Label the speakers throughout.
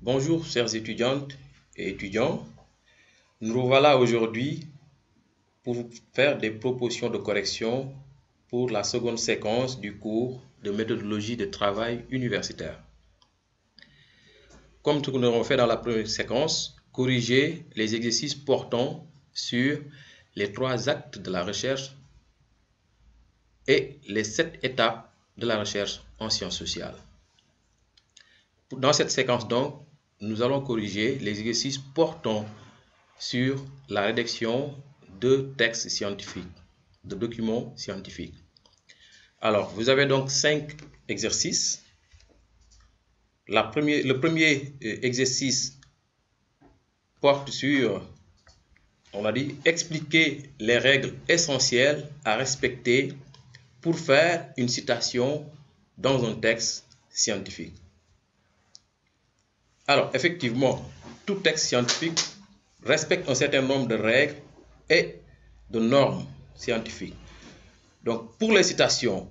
Speaker 1: Bonjour chères étudiantes et étudiants, nous revoilà aujourd'hui pour vous faire des propositions de correction pour la seconde séquence du cours de méthodologie de travail universitaire. Comme nous l'avons fait dans la première séquence, corriger les exercices portant sur les 3 actes de la recherche et les 7 étapes de la recherche en sciences sociales. Dans cette séquence donc, nous allons corriger les exercices portant sur la rédaction de textes scientifiques, de documents scientifiques. Alors, vous avez donc 5 exercices. Le premier exercice porte sur, on a dit, expliquer les règles essentielles à respecter pour faire une citation dans un texte scientifique. Alors, effectivement, tout texte scientifique respecte un certain nombre de règles et de normes scientifiques. Donc, pour les citations,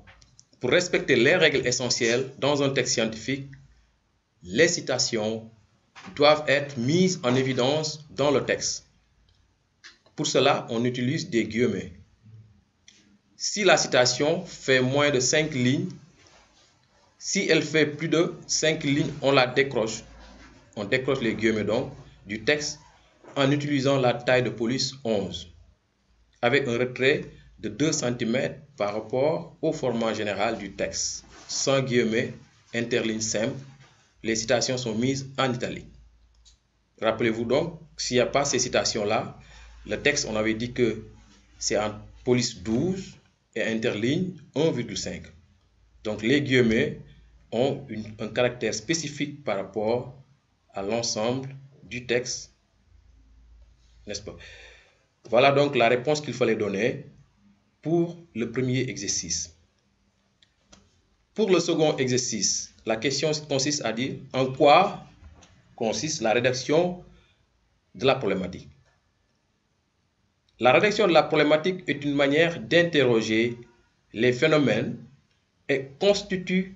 Speaker 1: pour respecter les règles essentielles dans un texte scientifique, les citations doivent être mises en évidence dans le texte. Pour cela, on utilise des guillemets. Si la citation fait moins de 5 lignes, si elle fait plus de 5 lignes, on la décroche. On décroche les guillemets donc du texte en utilisant la taille de police 11, avec un retrait de 2 cm par rapport au format général du texte. Sans guillemets, interligne simple, les citations sont mises en italique. Rappelez-vous donc, s'il n'y a pas ces citations-là, le texte, on avait dit que c'est en police 12 et interligne 1,5. Donc les guillemets ont un caractère spécifique par rapport à l'ensemble du texte, n'est-ce pas? Voilà donc la réponse qu'il fallait donner pour le premier exercice. Pour le second exercice, la question consiste à dire en quoi consiste la rédaction de la problématique. La rédaction de la problématique est une manière d'interroger les phénomènes et constitue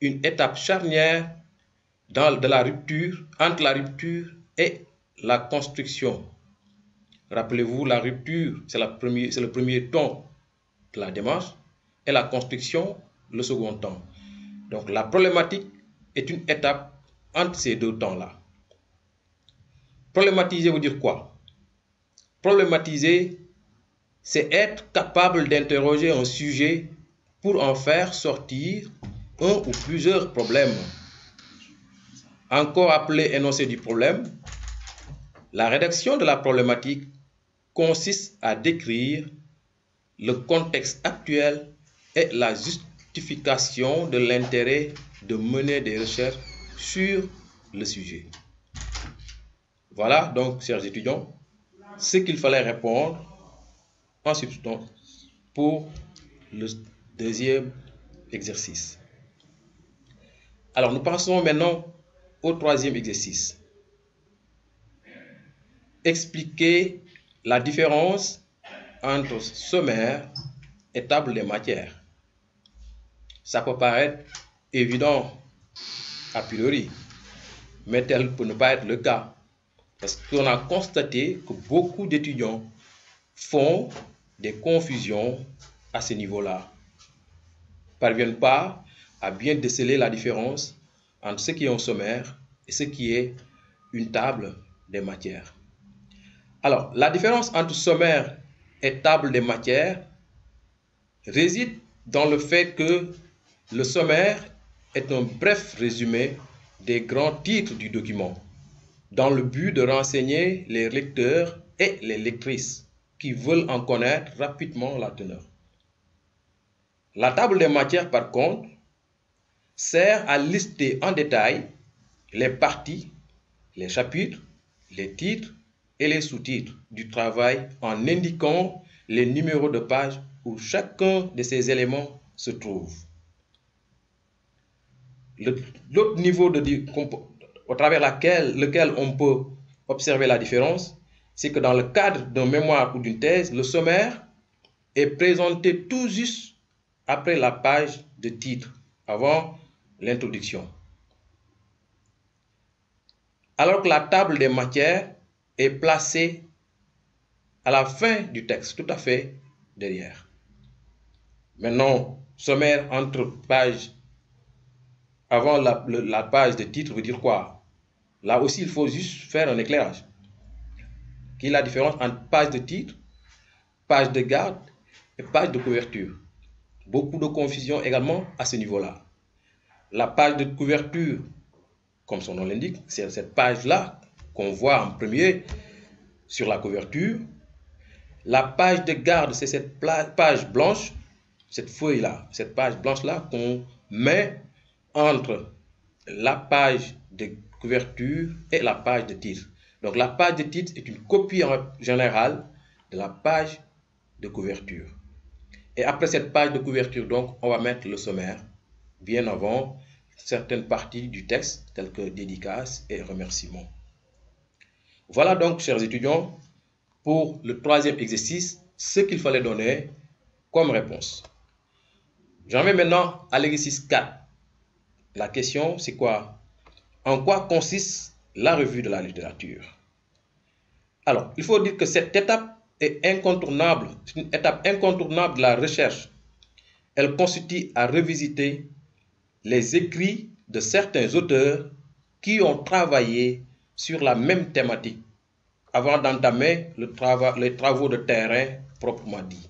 Speaker 1: une étape charnière entre la rupture et la construction. Rappelez-vous, la rupture, c'est le premier temps de la démarche et la construction, le second temps. Donc la problématique est une étape entre ces 2 temps-là. Problématiser veut dire quoi? Problématiser, c'est être capable d'interroger un sujet pour en faire sortir un ou plusieurs problèmes. Encore appelé énoncé du problème, la rédaction de la problématique consiste à décrire le contexte actuel et la justification de l'intérêt de mener des recherches sur le sujet. Voilà donc, chers étudiants, ce qu'il fallait répondre en substance pour le deuxième exercice. Alors, nous passons maintenant au troisième exercice. Expliquer la différence entre sommaire et table des matières. Ça peut paraître évident a priori, mais tel peut ne pas être le cas. Parce qu'on a constaté que beaucoup d'étudiants font des confusions à ce niveau-là. Ne parviennent pas à bien déceler la différence entre ce qui est un sommaire et ce qui est une table des matières. Alors, la différence entre sommaire et table des matières réside dans le fait que le sommaire est un bref résumé des grands titres du document, dans le but de renseigner les lecteurs et les lectrices qui veulent en connaître rapidement la teneur. La table des matières, par contre, sert à lister en détail les parties, les chapitres, les titres et les sous-titres du travail en indiquant les numéros de page où chacun de ces éléments se trouve. L'autre niveau au travers lequel on peut observer la différence, c'est que dans le cadre d'un mémoire ou d'une thèse, le sommaire est présenté tout juste après la page de titre, avant l'introduction. alors que la table des matières est placée à la fin du texte, tout à fait derrière. Maintenant, sommaire entre pages, avant la page de titre veut dire quoi? Là aussi, il faut juste faire un éclairage. Quelle est la différence entre page de titre, page de garde et page de couverture? Beaucoup de confusion également à ce niveau-là. La page de couverture, comme son nom l'indique, c'est cette page-là qu'on voit en premier sur la couverture. La page de garde, c'est cette page blanche, cette feuille-là, cette page blanche-là qu'on met entre la page de couverture et la page de titre. Donc la page de titre est une copie en général de la page de couverture. Et après cette page de couverture, donc, on va mettre le sommaire, bien avant certaines parties du texte, telles que dédicaces et remerciements. Voilà donc, chers étudiants, pour le troisième exercice, ce qu'il fallait donner comme réponse. J'en vais maintenant à l'exercice 4. La question, c'est quoi? En quoi consiste la revue de la littérature? Alors, il faut dire que cette étape est incontournable. C'est une étape incontournable de la recherche. Elle consiste à revisiter les écrits de certains auteurs qui ont travaillé sur la même thématique avant d'entamer les travaux de terrain proprement dit.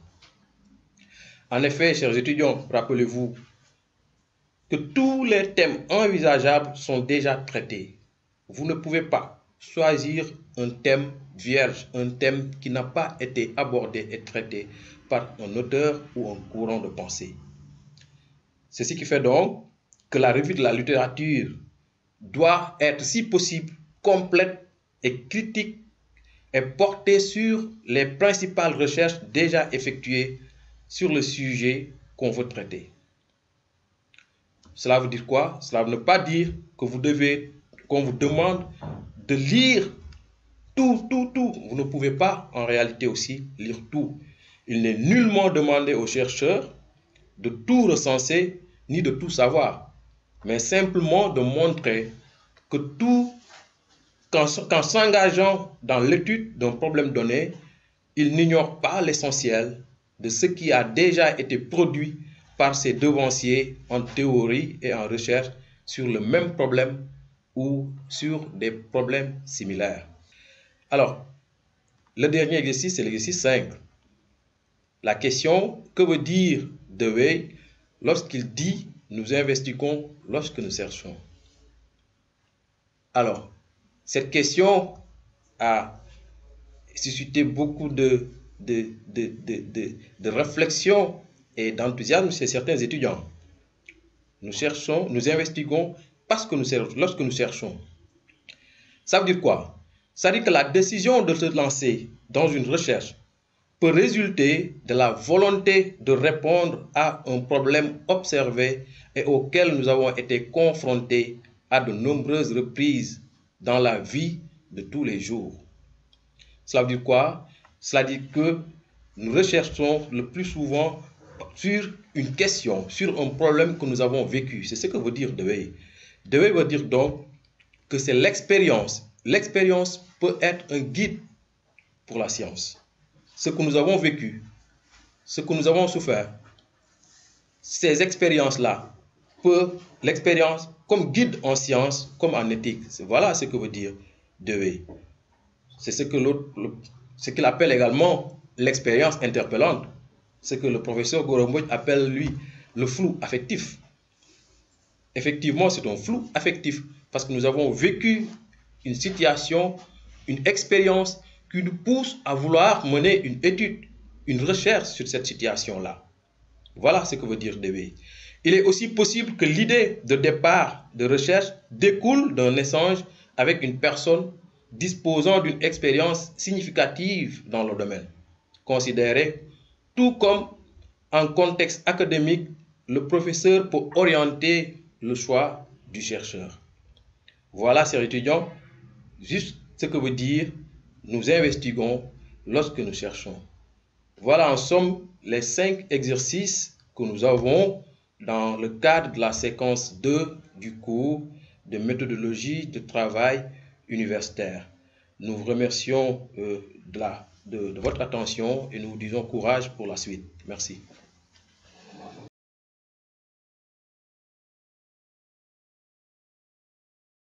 Speaker 1: En effet, chers étudiants, rappelez-vous que tous les thèmes envisageables sont déjà traités. Vous ne pouvez pas choisir un thème vierge, un thème qui n'a pas été abordé et traité par un auteur ou un courant de pensée. C'est ce qui fait donc que la revue de la littérature doit être, si possible, complète et critique et porter sur les principales recherches déjà effectuées sur le sujet qu'on veut traiter. Cela veut dire quoi? Cela ne veut pas dire que qu'on vous demande de lire tout. Vous ne pouvez pas en réalité aussi lire tout. Il n'est nullement demandé aux chercheurs de tout recenser ni de tout savoir, mais simplement de montrer que qu'en s'engageant dans l'étude d'un problème donné, il n'ignore pas l'essentiel de ce qui a déjà été produit par ses devanciers en théorie et en recherche sur le même problème ou sur des problèmes similaires. Alors, le dernier exercice, c'est l'exercice 5. La question, que veut dire Dewey lorsqu'il dit « nous investiguons lorsque nous cherchons ». Alors, cette question a suscité beaucoup de réflexion et d'enthousiasme chez certains étudiants. Nous investiguons lorsque nous cherchons. Ça veut dire quoi? Ça veut dire que la décision de se lancer dans une recherche peut résulter de la volonté de répondre à un problème observé et auquel nous avons été confrontés à de nombreuses reprises dans la vie de tous les jours. Cela veut dire quoi? Cela dit que nous recherchons le plus souvent sur une question, sur un problème que nous avons vécu. C'est ce que veut dire Dewey. Dewey veut dire donc que c'est l'expérience. L'expérience peut être un guide pour la science. Ce que nous avons vécu, ce que nous avons souffert, ces expériences-là, l'expérience comme guide en science, comme en éthique. Voilà ce que veut dire Dewey. C'est ce qu'il appelle également l'expérience interpellante. Ce que le professeur Goromboj appelle, lui, le flou affectif. Effectivement, c'est un flou affectif parce que nous avons vécu une situation, une expérience qui nous pousse à vouloir mener une étude, une recherche sur cette situation-là. Voilà ce que veut dire Dewey. Il est aussi possible que l'idée de départ de recherche découle d'un échange avec une personne disposant d'une expérience significative dans le domaine. Considéré tout comme en contexte académique, le professeur peut orienter le choix du chercheur. Voilà, chers étudiants, juste ce que veut dire nous investiguons lorsque nous cherchons. Voilà en somme les 5 exercices que nous avons dans le cadre de la séquence 2 du cours de méthodologie de travail universitaire. Nous vous remercions de votre attention et nous vous disons courage pour la suite. Merci.